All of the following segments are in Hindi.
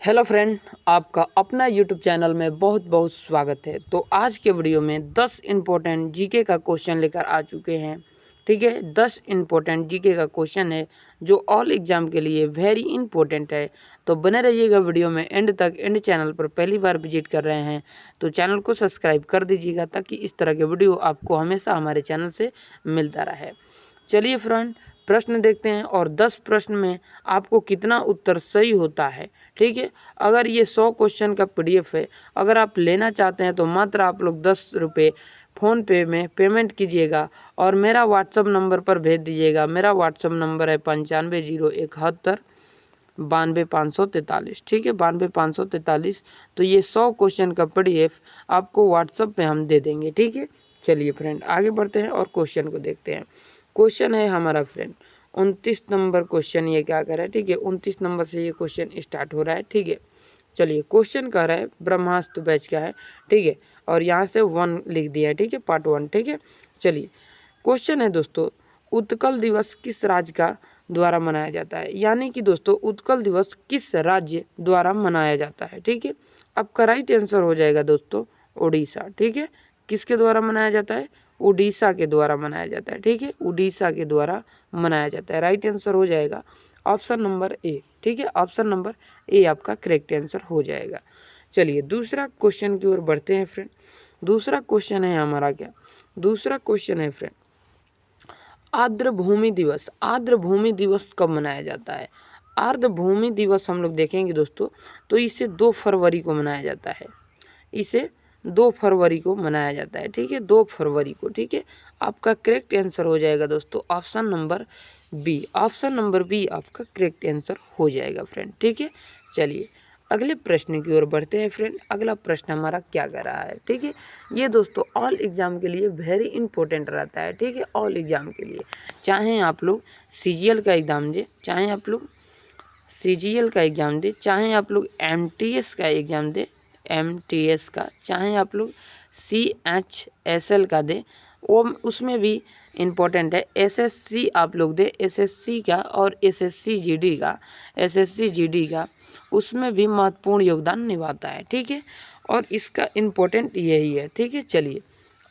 हेलो फ्रेंड, आपका अपना यूट्यूब चैनल में बहुत बहुत स्वागत है। तो आज के वीडियो में 10 इम्पोर्टेंट जीके का क्वेश्चन लेकर आ चुके हैं। ठीक है, 10 इम्पोर्टेंट जीके का क्वेश्चन है जो ऑल एग्जाम के लिए वेरी इंपॉर्टेंट है। तो बने रहिएगा वीडियो में एंड तक। एंड चैनल पर पहली बार विजिट कर रहे हैं तो चैनल को सब्सक्राइब कर दीजिएगा ताकि इस तरह के वीडियो आपको हमेशा हमारे चैनल से मिलता रहे। चलिए फ्रेंड, प्रश्न देखते हैं और 10 प्रश्न में आपको कितना उत्तर सही होता है। ठीक है, अगर ये 100 क्वेश्चन का पीडीएफ है, अगर आप लेना चाहते हैं तो मात्र आप लोग 10 रुपये फ़ोन पे में पेमेंट कीजिएगा और मेरा व्हाट्सअप नंबर पर भेज दीजिएगा। मेरा व्हाट्सअप नंबर है 950171 92 543। ठीक है, 92 543। तो ये 100 क्वेश्चन का पीडीएफ आपको व्हाट्सअप पे हम दे देंगे। ठीक है, चलिए फ्रेंड आगे बढ़ते हैं और क्वेश्चन को देखते हैं। क्वेश्चन है हमारा फ्रेंड 29 नंबर क्वेश्चन। ये क्या कर रहा है? ठीक है, 29 नंबर से ये क्वेश्चन स्टार्ट हो रहा है। ठीक है, चलिए क्वेश्चन कह रहा है ब्रह्मास्त्र बैच का है। ठीक है, और यहाँ से 1 लिख दिया है। ठीक है, पार्ट 1। ठीक है, चलिए क्वेश्चन है दोस्तों, उत्कल दिवस किस राज्य का द्वारा मनाया जाता है? यानी कि दोस्तों उत्कल दिवस किस राज्य द्वारा मनाया जाता है? ठीक है, आपका राइट आंसर हो जाएगा दोस्तों उड़ीसा। ठीक है, किसके द्वारा मनाया जाता है? उड़ीसा के द्वारा मनाया जाता है। ठीक है, उड़ीसा के द्वारा मनाया जाता है। राइट आंसर हो जाएगा ऑप्शन नंबर ए। ठीक है, ऑप्शन नंबर ए आपका करेक्ट आंसर हो जाएगा। चलिए दूसरा क्वेश्चन की ओर बढ़ते हैं फ्रेंड। दूसरा क्वेश्चन है हमारा क्या? दूसरा क्वेश्चन है फ्रेंड आर्द्र भूमि दिवस। आर्द्र भूमि दिवस कब मनाया जाता है? आर्द्र भूमि दिवस हम लोग देखेंगे दोस्तों, तो इसे 2 फरवरी को मनाया जाता है। इसे 2 फरवरी को मनाया जाता है। ठीक है, 2 फरवरी को। ठीक है, आपका करेक्ट आंसर हो जाएगा दोस्तों option number B. Option number B आपका करेक्ट आंसर हो जाएगा फ्रेंड। ठीक है, चलिए अगले प्रश्न की ओर बढ़ते हैं फ्रेंड। अगला प्रश्न हमारा क्या कर रहा है? ठीक है, ये दोस्तों ऑल एग्जाम के लिए वेरी इंपॉर्टेंट रहता है। ठीक है, ऑल एग्जाम के लिए, चाहे आप लोग सीजीएल का एग्ज़ाम दें, चाहे आप लोग सीजीएल का एग्ज़ाम दें, चाहे आप लोग एमटीएस का एग्ज़ाम दें, एमटीएस का, चाहे आप लोग सीएचएसएल का दें, वो उसमें भी इम्पोर्टेंट है। एसएससी आप लोग दें, एसएससी का और एसएससी जीडी का, एसएससी जीडी का उसमें भी महत्वपूर्ण योगदान निभाता है। ठीक है, और इसका इम्पोर्टेंट यही है। ठीक है, चलिए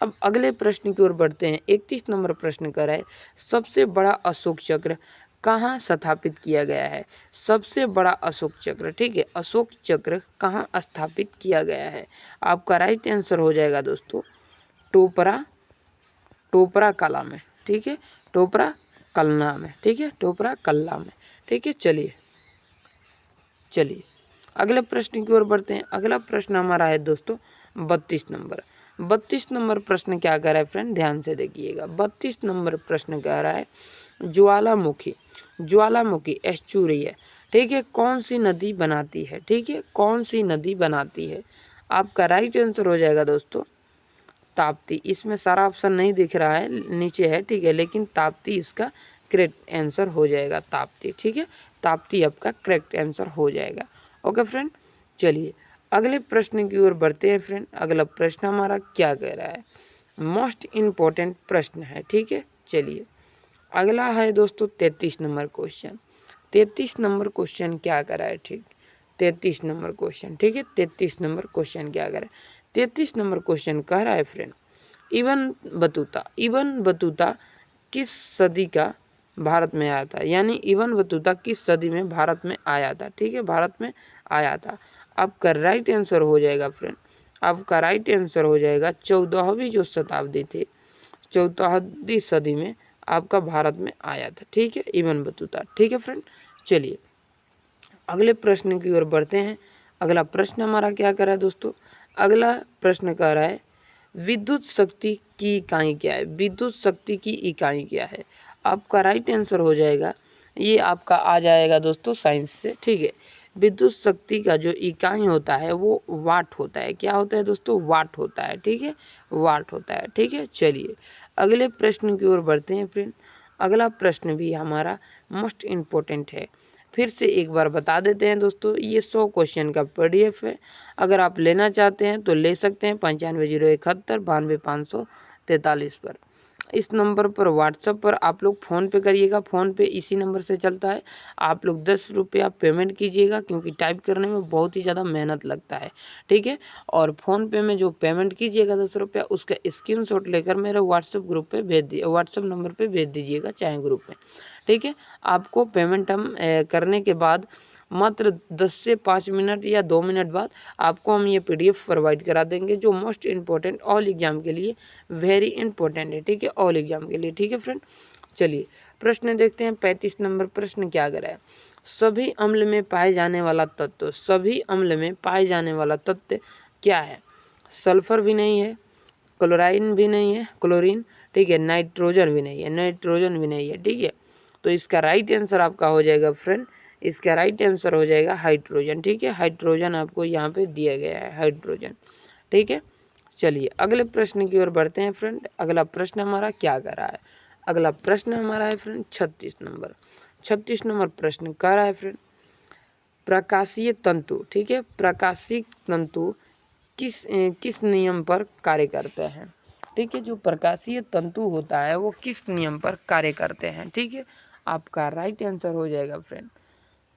अब अगले प्रश्न की ओर बढ़ते हैं। 31 नंबर प्रश्न कर है सबसे बड़ा अशोक चक्र कहाँ स्थापित किया गया है? सबसे बड़ा अशोक चक्र, ठीक है, अशोक चक्र कहाँ स्थापित किया गया है? आपका राइट आंसर हो जाएगा दोस्तों टोपरा, टोपरा कला में। ठीक है, टोपरा कलना में। ठीक है, टोपरा कल्ला में। ठीक है, चलिए चलिए अगले प्रश्न की ओर बढ़ते हैं। अगला प्रश्न हमारा है दोस्तों 32 नंबर। 32 नंबर प्रश्न क्या कह रहा है फ्रेंड? ध्यान से देखिएगा। 32 नंबर प्रश्न कह रहा है ज्वालामुखी, ज्वालामुखी एस्चुरी है। ठीक है, कौन सी नदी बनाती है? ठीक है, कौन सी नदी बनाती है? आपका राइट आंसर हो जाएगा दोस्तों ताप्ती। इसमें सारा ऑप्शन नहीं दिख रहा है, नीचे है। ठीक है, लेकिन ताप्ती इसका करेक्ट आंसर हो जाएगा, ताप्ती। ठीक है, ताप्ती आपका करेक्ट आंसर हो जाएगा। ओके फ्रेंड, चलिए अगले प्रश्न की ओर बढ़ते हैं फ्रेंड। अगला प्रश्न हमारा क्या कह रहा है? मोस्ट इम्पोर्टेंट प्रश्न है। ठीक है, चलिए अगला है दोस्तों 33 नंबर क्वेश्चन। 33 नंबर क्वेश्चन क्या कर रहा है? ठीक, 33 नंबर क्वेश्चन। ठीक है, 33 नंबर क्वेश्चन क्या कर रहा है? 33 नंबर क्वेश्चन कह रहा है friend Ibn Battuta, Ibn Battuta किस सदी का भारत में आया था? यानी इबन बतूता किस सदी में भारत में आया था? ठीक है, भारत में आया था। आपका राइट आंसर हो जाएगा फ्रेंड, आपका राइट आंसर हो जाएगा 14वीं जो शताब्दी थी, 14वीं सदी में आपका भारत में आया था। ठीक है, इबन बतूता। ठीक है फ्रेंड, चलिए अगले प्रश्न की ओर बढ़ते हैं। अगला प्रश्न हमारा क्या कर रहा है दोस्तों? अगला प्रश्न कह रहा है विद्युत शक्ति की इकाई क्या है? विद्युत शक्ति की इकाई क्या है? आपका राइट आंसर हो जाएगा, ये आपका आ जाएगा दोस्तों साइंस से। ठीक है, विद्युत शक्ति का जो इकाई होता है वो वाट होता है। क्या होता है दोस्तों? वाट होता है। ठीक है, वाट होता है। ठीक है, चलिए अगले प्रश्न की ओर बढ़ते हैं फ्रेंड। अगला प्रश्न भी हमारा मोस्ट इम्पोर्टेंट है। फिर से एक बार बता देते हैं दोस्तों, ये 100 क्वेश्चन का पीडीएफ है। अगर आप लेना चाहते हैं तो ले सकते हैं 950171 92 543 पर। इस नंबर पर व्हाट्सएप पर आप लोग फ़ोन पे करिएगा, फ़ोन पे इसी नंबर से चलता है। आप लोग 10 रुपया पेमेंट कीजिएगा, क्योंकि टाइप करने में बहुत ही ज़्यादा मेहनत लगता है, ठीक है। और फ़ोन पे में जो पेमेंट कीजिएगा 10 रुपया, उसका स्क्रीनशॉट लेकर मेरे व्हाट्सएप ग्रुप पे भेज दिए, व्हाट्सएप नंबर पे भेज दीजिएगा, चाहे ग्रुप में, ठीक है। आपको पेमेंट हम करने के बाद मात्र 10 से 5 मिनट या 2 मिनट बाद आपको हम ये पीडीएफ प्रोवाइड करा देंगे, जो मोस्ट इम्पोर्टेंट ऑल एग्ज़ाम के लिए वेरी इंपॉर्टेंट है, ठीक है, ऑल एग्ज़ाम के लिए, ठीक है फ्रेंड। चलिए प्रश्न देखते हैं। 35 नंबर प्रश्न क्या कह रहा है? सभी अम्ल में पाए जाने वाला तत्व, सभी अम्ल में पाए जाने वाला तत्व क्या है? सल्फर भी नहीं है, क्लोराइन भी नहीं है, क्लोरीन, ठीक है, नाइट्रोजन भी नहीं है, नाइट्रोजन भी नहीं है, ठीक है। तो इसका राइट आंसर आपका हो जाएगा फ्रेंड, इसका राइट आंसर हो जाएगा हाइड्रोजन, ठीक है। हाइड्रोजन आपको यहाँ पे दिया गया है, हाइड्रोजन, ठीक है। चलिए अगले प्रश्न की ओर बढ़ते हैं फ्रेंड। अगला प्रश्न हमारा क्या कर रहा है? अगला प्रश्न हमारा है फ्रेंड 36 नंबर। 36 नंबर प्रश्न कह रहा है फ्रेंड, प्रकाशीय तंतु, ठीक है, प्रकाशीय तंतु किस नियम पर कार्य करते हैं? ठीक है, जो प्रकाशीय तंतु होता है वो किस नियम पर कार्य करते हैं? ठीक है, आपका राइट आंसर हो जाएगा फ्रेंड,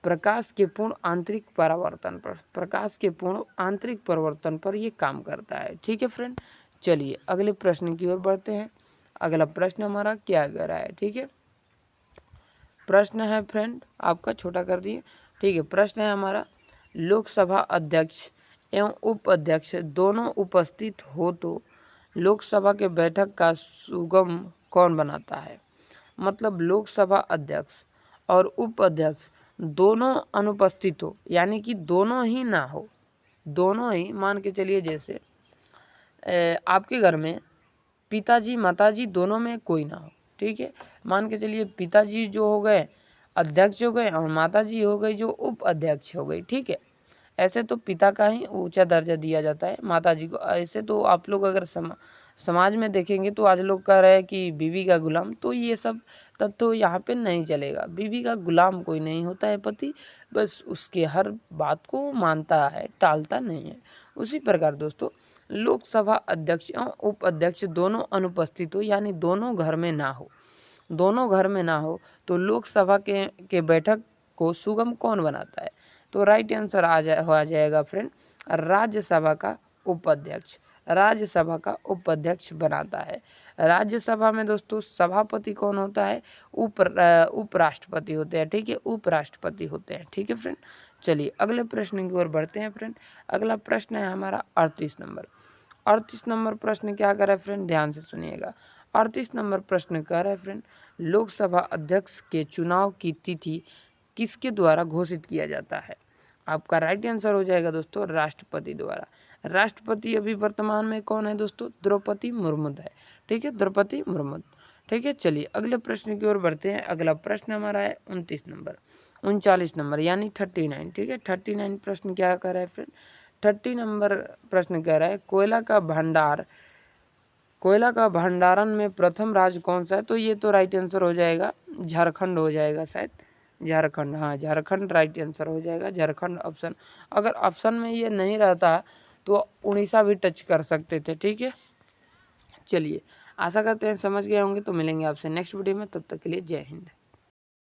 प्रकाश के पूर्ण आंतरिक परावर्तन पर, प्रकाश के पूर्ण आंतरिक परिवर्तन पर ये काम करता है, ठीक है फ्रेंड। चलिए अगले प्रश्न की ओर बढ़ते हैं। अगला प्रश्न हमारा क्या कह रहा है? ठीक है, प्रश्न है फ्रेंड आपका, छोटा कर दिए, ठीक है। प्रश्न है हमारा, लोकसभा अध्यक्ष एवं उपाध्यक्ष दोनों उपस्थित हो तो लोकसभा के बैठक का सुगम कौन बनाता है? मतलब लोकसभा अध्यक्ष और उपाध्यक्ष दोनों अनुपस्थित हो, यानी कि दोनों ही ना हो, दोनों ही, मान के चलिए जैसे आपके घर में पिताजी माताजी दोनों में कोई ना हो, ठीक है। मान के चलिए पिताजी जो हो गए अध्यक्ष हो गए और माताजी हो गई जो उप अध्यक्ष हो गई, ठीक है। ऐसे तो पिता का ही ऊंचा दर्जा दिया जाता है, माताजी को ऐसे तो आप लोग अगर समाज में देखेंगे तो आज लोग कह रहे हैं कि बीवी का गुलाम, तो ये सब तब तो यहाँ पे नहीं चलेगा। बीवी का गुलाम कोई नहीं होता है पति, बस उसके हर बात को मानता है, टालता नहीं है। उसी प्रकार दोस्तों, लोकसभा अध्यक्ष एवं उपाध्यक्ष दोनों अनुपस्थित हो, यानी दोनों घर में ना हो, दोनों घर में ना हो तो लोकसभा के बैठक को सुगम कौन बनाता है? तो राइट आंसर आ जाएगा फ्रेंड, राज्यसभा का उपाध्यक्ष, राज्यसभा का उपाध्यक्ष बनाता है। राज्यसभा में दोस्तों सभापति कौन होता है? उपराष्ट्रपति होते हैं, ठीक है, उपराष्ट्रपति होते हैं, ठीक है फ्रेंड। चलिए अगले प्रश्न की ओर बढ़ते हैं फ्रेंड। अगला प्रश्न है हमारा 38 नंबर। 38 नंबर प्रश्न क्या कर रहा है फ्रेंड, ध्यान से सुनिएगा। 38 नंबर प्रश्न कह रहा है फ्रेंड, लोकसभा अध्यक्ष के चुनाव की तिथि किसके द्वारा घोषित किया जाता है? आपका राइट आंसर हो जाएगा दोस्तों, राष्ट्रपति द्वारा। राष्ट्रपति अभी वर्तमान में कौन है दोस्तों? द्रौपदी मुर्मू है, ठीक है, द्रौपदी मुर्मू, ठीक है। चलिए अगले प्रश्न की ओर बढ़ते हैं। अगला प्रश्न हमारा है 29 नंबर, 39 नंबर यानी 39, ठीक है। 39 प्रश्न क्या कर रहा है फ्रेंड, 30 नंबर प्रश्न कह रहा है, कोयला का भंडारण में प्रथम राज्य कौन सा है? तो ये तो राइट आंसर हो जाएगा झारखंड हो जाएगा शायद, झारखंड, हाँ झारखंड राइट आंसर हो जाएगा, झारखंड ऑप्शन। अगर ऑप्शन में ये नहीं रहता तो उड़ीसा भी टच कर सकते थे, ठीक है। चलिए आशा करते हैं समझ गए होंगे, तो मिलेंगे आपसे नेक्स्ट वीडियो में, तब तक के लिए जय हिंद।